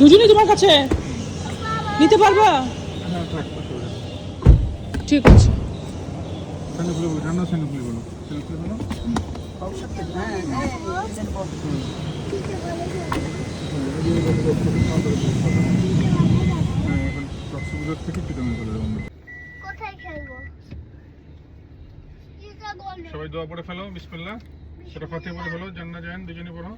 দুজনেই তোমার কাছে নিতে পারবা? ঠিক আছে। সবাই দোয়া পড়ে ফেলো, বিসমিল্লাহ। সূরা ফাতিহা পড়ে ফেলো, জান্নাত জাহান দুজনে পড়ো।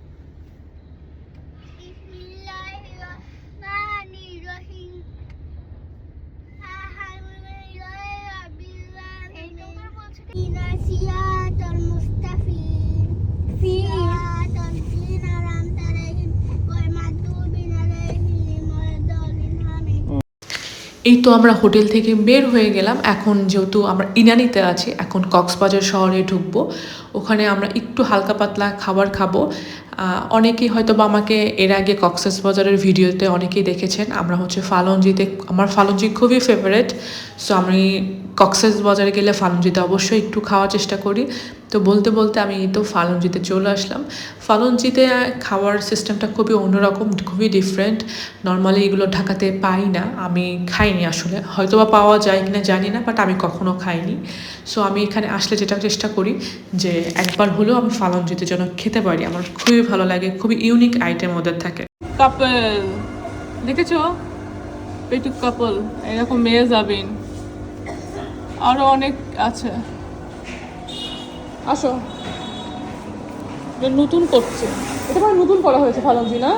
এই তো আমরা হোটেল থেকে বের হয়ে গেলাম। এখন যেহেতু আমরা ইনানিতে আছি, এখন কক্সবাজার শহরে ঢুকবো। ওখানে আমরা একটু হালকা পাতলা খাবার খাবো। অনেকেই হয়তো বা আমাকে এর আগে কক্সবাজারের ভিডিওতে অনেকেই দেখেছেন। আমরা হচ্ছে ফালঞ্জিতে, আমার ফালঞ্জি খুবই ফেভারেট। সো আমি কক্সবাজারে গেলে ফালঞ্জিতে অবশ্যই একটু খাওয়ার চেষ্টা করি। তো বলতে বলতে আমি তো ফালঞ্জিতে চলে আসলাম। ফালঞ্জিতে খাওয়ার সিস্টেমটা খুবই অন্যরকম, খুবই ডিফারেন্ট। নর্মালি এগুলো ঢাকাতে পাই না, আমি খাইনি আসলে, হয়তো বা পাওয়া যায় কিনা জানি না, বাট আমি কখনো খাইনি। সো আমি এখানে আসলে যেটা চেষ্টা করি যে একবার হলেও আমি ফালঞ্জিতে যেন খেতে পারি। আমার খুবই ভালো লাগে, খুবই ইউনিক আইটেম ওদের থাকে। কাপল দেখেছো, পেটুক কাপল, এরকম মেয়ে যাবেন, আরো অনেক আছে। আসো, এটা নতুন করছে, এটা মানে নতুন করা হয়েছে ফালঞ্জি, না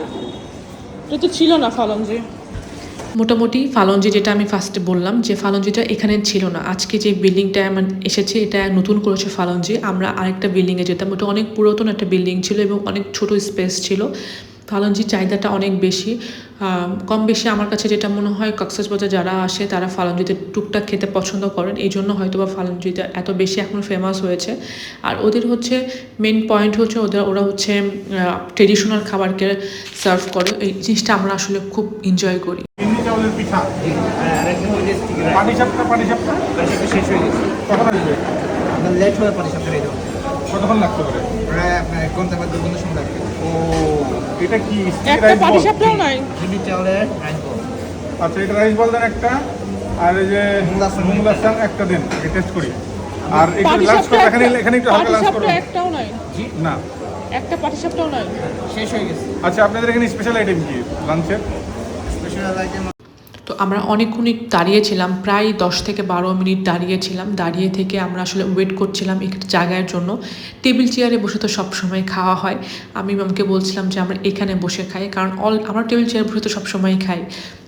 এটা তো ছিল না ফালঞ্জি। মোটামুটি ফালঞ্জি, যেটা আমি ফার্স্টে বললাম যে ফালঞ্জিটা এখানে ছিল না, আজকে যে বিল্ডিংটা আমার এসেছে এটা নতুন করেছে ফালঞ্জি। আমরা আরেকটা বিল্ডিংয়ে যেতাম, ওটা অনেক পুরাতন একটা বিল্ডিং ছিল এবং অনেক ছোট স্পেস ছিল। ফালঞ্জির চাহিদাটা অনেক বেশি, কম বেশি আমার কাছে যেটা মনে হয় কক্সবাজার যারা আসে তারা ফালঞ্জিতে টুকটাক খেতে পছন্দ করেন, এই জন্য হয়তো বা ফালঞ্জিটা এত বেশি এখন ফেমাস হয়েছে। আর ওদের হচ্ছে মেন পয়েন্ট হচ্ছে ওরা হচ্ছে ট্রেডিশনাল খাবারকে সার্ভ করে, এই জিনিসটা আমরা আসলে খুব এনজয় করি। চাউলের পিঠা, পাটিসাপটা, পাটিসাপটা শেষ হয়ে গেছে। কখন আসবে? আপনার লেট হয়ে পারে সাথে রেডি হবে। কতক্ষণ লাগতে পারে? প্রায় আপনার 1 ঘন্টা বা 2 ঘন্টা সময় লাগবে। ও, এটা কি একটা রাইস বল? পাটিসাপটাও নাই। মিনি চাউলের রাইস বল। আচ্ছা, এটা রাইস বল দেন একটা, আর এই যে মুংলাসান একটা দিন, আগে টেস্ট করি। আর একটু লাঞ্চ করো, এখানে এখানে একটু হালকা লাঞ্চ করো। পাটিসাপটা একটাও নাই, না, একটা পাটিসাপটাও নাই। শেষ হয়ে গেছে। আচ্ছা, আপনাদের এখানে স্পেশাল আইটেম কি লাঞ্চের? স্পেশাল আইটেম তো আমরা অনেকক্ষণ দাঁড়িয়েছিলাম, প্রায় 10 থেকে 12 মিনিট দাঁড়িয়েছিলাম। দাঁড়িয়ে থেকে আমরা আসলে ওয়েট করছিলাম একটা জায়গার জন্য। টেবিল চেয়ারে বসে তো সবসময় খাওয়া হয়, আমি ম্যামকে বলছিলাম যে আমরা এখানে বসে খাই, কারণ আমরা টেবিল চেয়ারে বসে তো সবসময়ই খাই।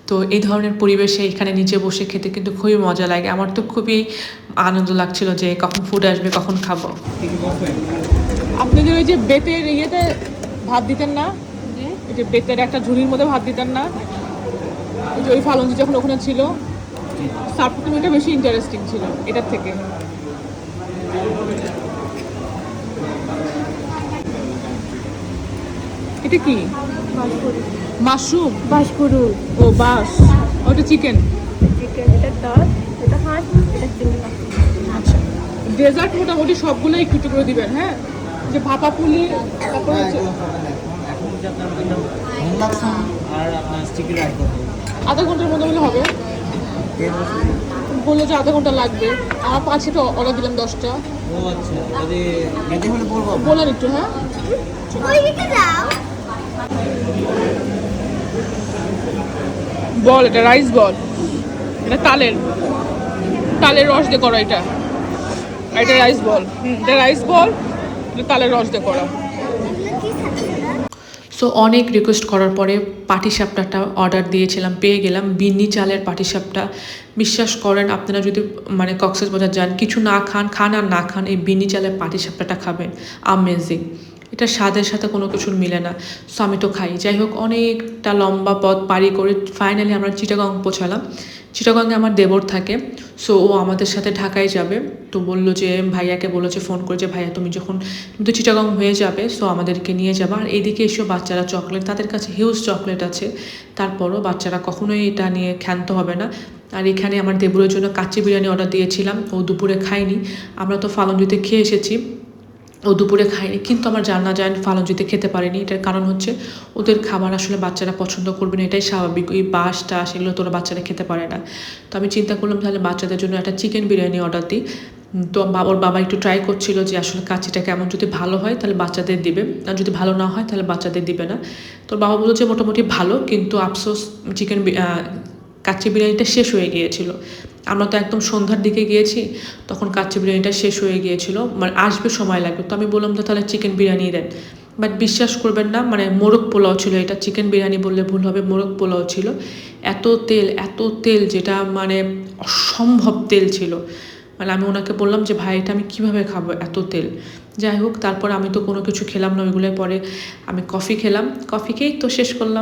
তো এই ধরনের পরিবেশে এখানে নিচে বসে খেতে কিন্তু খুবই মজা লাগে। আমার তো খুবই আনন্দ লাগছিল যে কখন ফুড আসবে, কখন খাবো। আপনাদের ওই যে বেতের ইয়েতে ভাত দিতেন না, এই যে বেতের একটা ঝুড়ির মধ্যে ভাত দিতেন না, ওই যে ওই ফালঞ্জি যখন ওখানে ছিল, সাবটা বেশি ইন্টারেস্টিং ছিল এটার থেকে। এটা কি? মাশরুম, বাঁশপুরু, ও বাস, ওটা চিকেন। চিকেন, এটা ডাল, এটা হাঁস, এটা চিংড়ি মাছ। আচ্ছা, ডেজার্ট মোটামুটি সবগুলো একটু একটু করে দিবেন, হ্যাঁ? যে ভাপা পুলি, তারপর হচ্ছে এখন হচ্ছে আপনার মুংলাসান আর আপনার স্টিকি রাইস বল। আধা ঘন্টার মধ্যে হলে হবে। বললো যে আধা ঘন্টা লাগবে, আমার 5-6টা অর্ডার দিলাম, 10টা। ও আচ্ছা, যদি রেডি হলে বলবো। বলেন একটু, হ্যাঁ? বল, এটা রাইস বল, এটা তালের তালের রস দিয়ে করা, এটা এটা রাইস বল, এটা রাইস বল, এটা তালের রস দিয়ে করা। সো অনেক রিকোয়েস্ট করার পরে পাটিসাপটাটা অর্ডার দিয়েছিলাম, পেয়ে গেলাম। বিন্নি চালের পাটিসাপটা, বিশ্বাস করেন আপনারা যদি মানে কক্সবাজার যান, কিছু না খান আর না খান, এই বিন্নি চালের পাটিসাপটাটা খাবেন, আমেজিং। এটা স্বাদের সাথে কোনো কিছুর মিলে না। সো আমি তো খাই। যাই হোক, অনেকটা লম্বা পথ পাড়ি করে ফাইনালি আমরা চিটাগং পৌঁছালাম। চিটাগংয়ে আমার দেবর থাকে, সো ও আমাদের সাথে ঢাকায় যাবে। তো বললো যে ভাইয়াকে বলেছে ফোন করে যে ভাইয়া তুমি তো চিটাগং হয়ে যাবে, সো আমাদেরকে নিয়ে যাবে। আর এইদিকে এসেও বাচ্চারা চকলেট, তাদের কাছে হিউজ চকলেট আছে, তারপরও বাচ্চারা কখনোই এটা নিয়ে ক্ষান্ত হবে না। আর এখানে আমার দেবরের জন্য কাচ্চি বিরিয়ানি অর্ডার দিয়েছিলাম, ও দুপুরে খাইনি। আমরা তো ফালঞ্জিতে খেয়ে এসেছি, ও দুপুরে খায়নি, কিন্তু আমার জানা যায় ফালঞ্জিতে খেতে পারেনি। এটার কারণ হচ্ছে ওদের খাবার আসলে বাচ্চারা পছন্দ করবে না, এটাই স্বাভাবিক। ওই বাঁশ টাস এগুলো তোরা বাচ্চারা খেতে পারে না। তো আমি চিন্তা করলাম তাহলে বাচ্চাদের জন্য একটা চিকেন বিরিয়ানি অর্ডার দিই। তো ওর বাবা একটু ট্রাই করছিল যে আসলে কাচ্চিটা কেমন, যদি ভালো হয় তাহলে বাচ্চাদের দিবে, আর যদি ভালো না হয় তাহলে বাচ্চাদের দিবে না। তোর বাবা বললো যে মোটামুটি ভালো, কিন্তু আফসোস কাচ্চি বিরিয়ানিটা শেষ হয়ে গিয়েছিল। আমরা তো একদম সন্ধ্যার দিকে গিয়েছি, তখন কাচ্চি বিরিয়ানিটা শেষ হয়ে গিয়েছিল, মানে আসবে সময় লাগবে। তো আমি বললাম যে তাহলে চিকেন বিরিয়ানি দেন। বাট বিশ্বাস করবেন না, মানে মোরগ পোলাও ছিল এটা, চিকেন বিরিয়ানি বললে ভুল হবে, মোরগ পোলাও ছিল। এত তেল যেটা মানে অসম্ভব তেল ছিল। মানে আমি ওনাকে বললাম যে ভাই এটা আমি কীভাবে খাবো এত তেল। যাই হোক, তারপর আমি তো কোনো কিছু খেলাম না ওইগুলোর পরে। আমি কফি খেলাম, কফি খেয়েই তো শেষ করলাম।